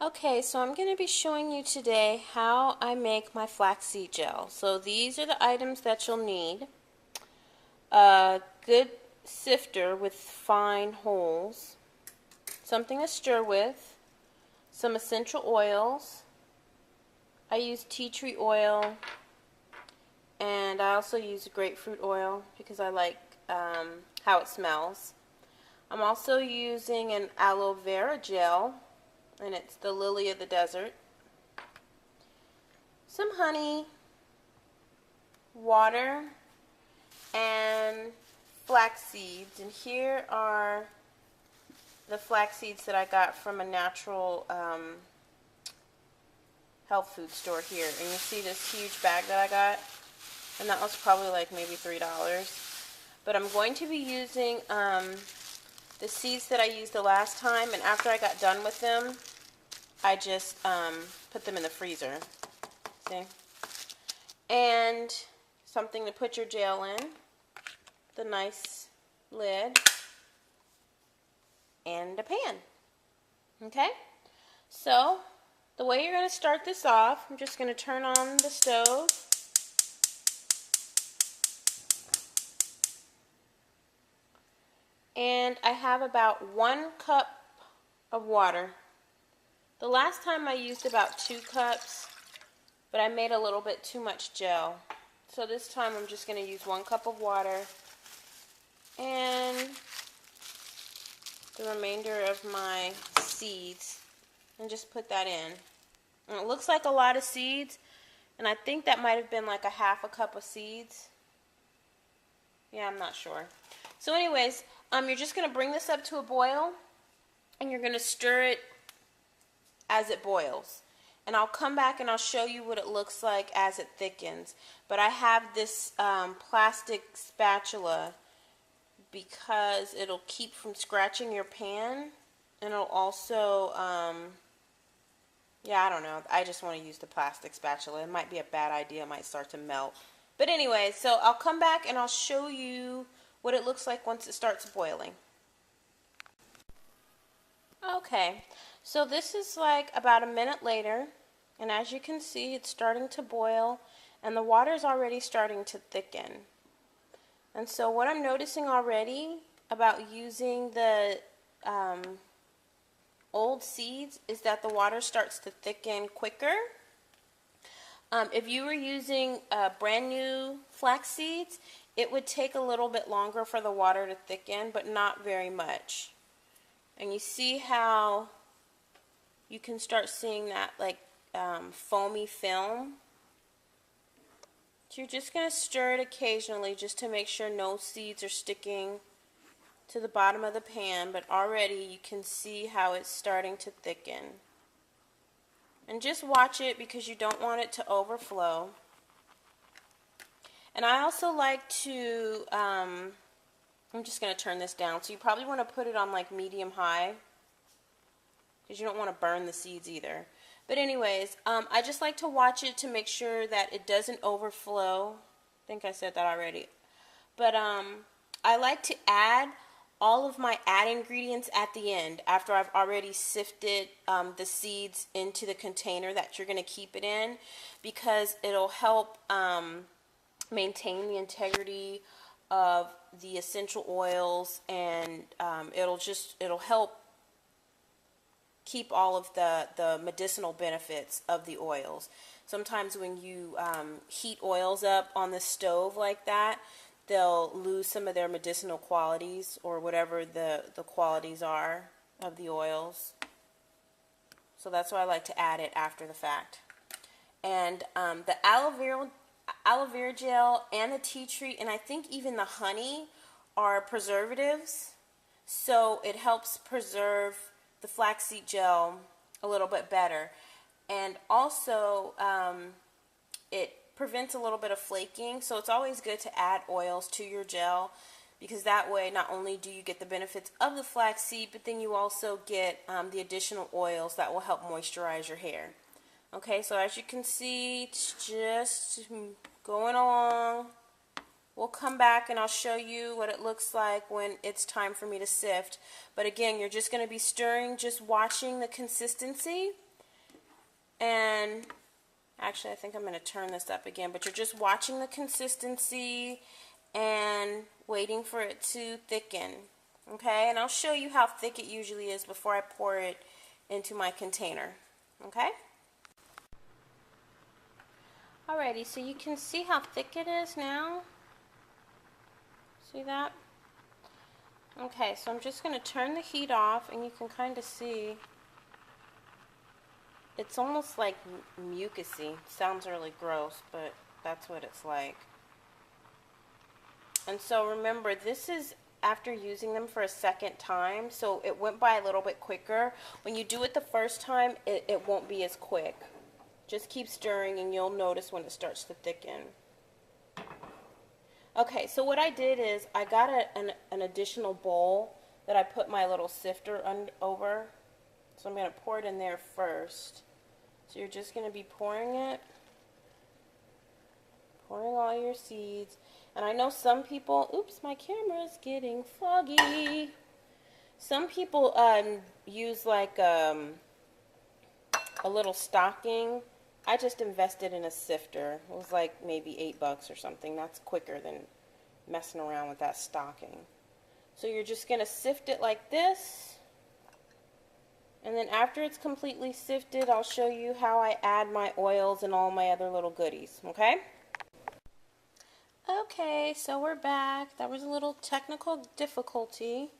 Okay, so I'm going to be showing you today how I make my flaxseed gel. So these are the items that you'll need. A good sifter with fine holes, something to stir with, some essential oils. I use tea tree oil, and I also use grapefruit oil because I like how it smells. I'm also using an aloe vera gel, and it's the lily of the desert. Some honey, water, and flax seeds. And here are the flax seeds that I got from a natural health food store here. And you see this huge bag that I got, and that was probably like maybe $3. But I'm going to be using the seeds that I used the last time, and after I got done with them, I just put them in the freezer. See? And something to put your gel in, the nice lid, and a pan. Okay? So, the way you're going to start this off, I'm just going to turn on the stove. And I have about 1 cup of water. The last time I used about 2 cups, but I made a little bit too much gel. So this time I'm just going to use 1 cup of water and the remainder of my seeds and just put that in. And it looks like a lot of seeds, and I think that might have been like a half a cup of seeds. Yeah, I'm not sure. So anyways, you're just going to bring this up to a boil, and you're going to stir it as it boils. And I'll come back and I'll show you what it looks like as it thickens. But I have this plastic spatula because it'll keep from scratching your pan, and it'll also, yeah, I don't know. I just want to use the plastic spatula. It might be a bad idea. It might start to melt. But anyway, so I'll come back and I'll show you what it looks like once it starts boiling. Okay, so this is like about a minute later, and as you can see, it's starting to boil, and the water is already starting to thicken. And so what I'm noticing already about using the old seeds is that the water starts to thicken quicker. If you were using brand new flax seeds, it would take a little bit longer for the water to thicken, but not very much. And you see how you can start seeing that like foamy film. So you're just going to stir it occasionally just to make sure no seeds are sticking to the bottom of the pan, but already you can see how it's starting to thicken. And just watch it because you don't want it to overflow. And I also like to, I'm just going to turn this down, so you probably want to put it on like medium-high because you don't want to burn the seeds either. But anyways, I just like to watch it to make sure that it doesn't overflow. I think I said that already. But I like to add all of my add ingredients at the end after I've already sifted the seeds into the container that you're going to keep it in, because it'll help maintain the integrity of the essential oils, and it'll help keep all of the medicinal benefits of the oils. Sometimes when you heat oils up on the stove like that, they'll lose some of their medicinal qualities, or whatever the qualities are of the oils. So that's why I like to add it after the fact. And the aloe vera gel and the tea tree, and I think even the honey, are preservatives. So it helps preserve the flaxseed gel a little bit better. And also it prevents a little bit of flaking, so it's always good to add oils to your gel, because that way not only do you get the benefits of the flaxseed, but then you also get the additional oils that will help moisturize your hair. Okay, so as you can see, it's just going along. We'll come back and I'll show you what it looks like when it's time for me to sift. But again, you're just going to be stirring, just watching the consistency. And actually, I think I'm going to turn this up again, but you're just watching the consistency and waiting for it to thicken. Okay, and I'll show you how thick it usually is before I pour it into my container. Okay? Alrighty, so you can see how thick it is now. See that? Okay, so I'm just going to turn the heat off, and you can kind of see it's almost like mucusy. Sounds really gross, but that's what it's like. And so remember, this is after using them for a second time, so it went by a little bit quicker. When you do it the first time, it won't be as quick. Just keep stirring and you'll notice when it starts to thicken. Okay, so what I did is I got an additional bowl that I put my little sifter over. So I'm going to pour it in there first. So you're just going to be pouring it, pouring all your seeds. And I know some people, oops, my camera's getting foggy. Some people use like a little stocking. I just invested in a sifter. It was like maybe $8 or something. That's quicker than messing around with that stocking. So you're just going to sift it like this. And then after it's completely sifted, I'll show you how I add my oils and all my other little goodies, okay? Okay, so we're back. That was a little technical difficulty.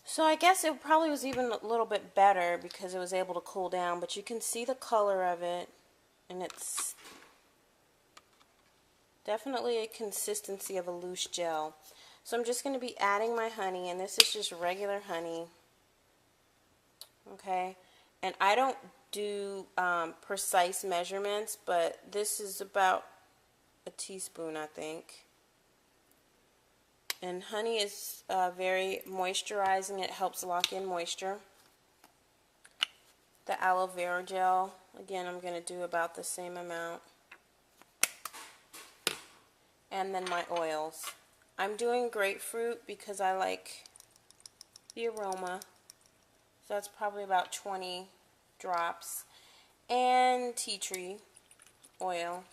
So I guess it probably was even a little bit better because it was able to cool down, but you can see the color of it, and it's definitely a consistency of a loose gel. So I'm just going to be adding my honey, and this is just regular honey. Okay, and I don't do precise measurements, but this is about a teaspoon, I think. And honey is very moisturizing. It helps lock in moisture. The aloe vera gel, again, I'm going to do about the same amount. And then my oils. I'm doing grapefruit because I like the aroma. So that's probably about 20 drops. And tea tree oil.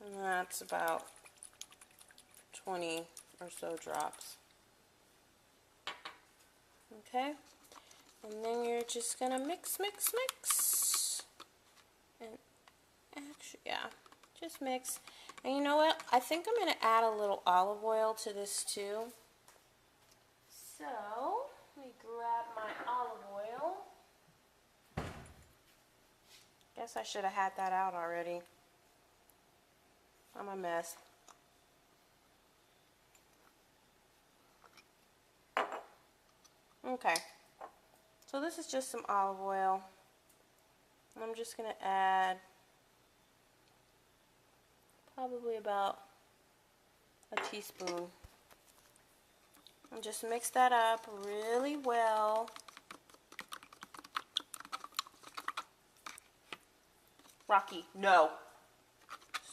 And that's about 20 or so drops. Okay? And then you're just going to mix. And actually, yeah, just mix. And you know what? I think I'm going to add a little olive oil to this too. So, let me grab my olive oil. Guess I should have had that out already. I'm a mess. Okay, so this is just some olive oil. I'm just going to add probably about a teaspoon. And just mix that up really well. Rocky, no.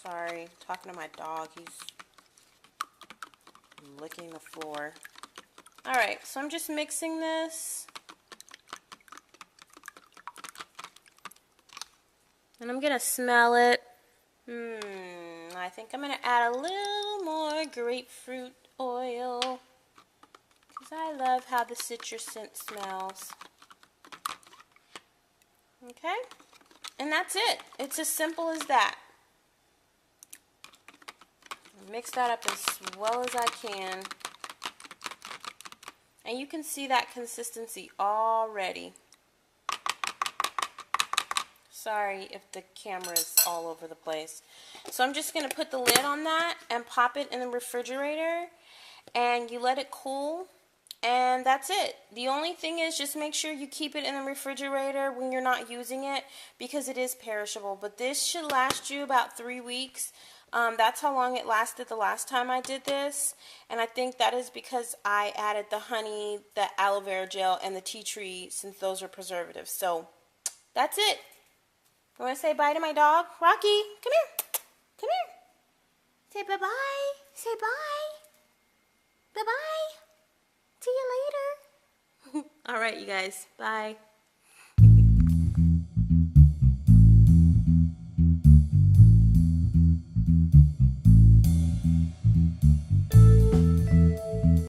Sorry, talking to my dog. He's licking the floor. Alright, so I'm just mixing this. And I'm going to smell it. I think I'm going to add a little more grapefruit oil. Because I love how the citrus scent smells. Okay? And that's it. It's as simple as that. Mix that up as well as I can. And you can see that consistency already. Sorry if the camera is all over the place. So I'm just going to put the lid on that and pop it in the refrigerator. And you let it cool. And that's it. The only thing is just make sure you keep it in the refrigerator when you're not using it because it is perishable. But this should last you about 3 weeks. That's how long it lasted the last time I did this. And I think that is because I added the honey, the aloe vera gel, and the tea tree since those are preservatives. So that's it. I want to say bye to my dog. Rocky, come here. Come here. Say bye-bye. Say bye. Bye-bye. See you later. All right, you guys. Bye.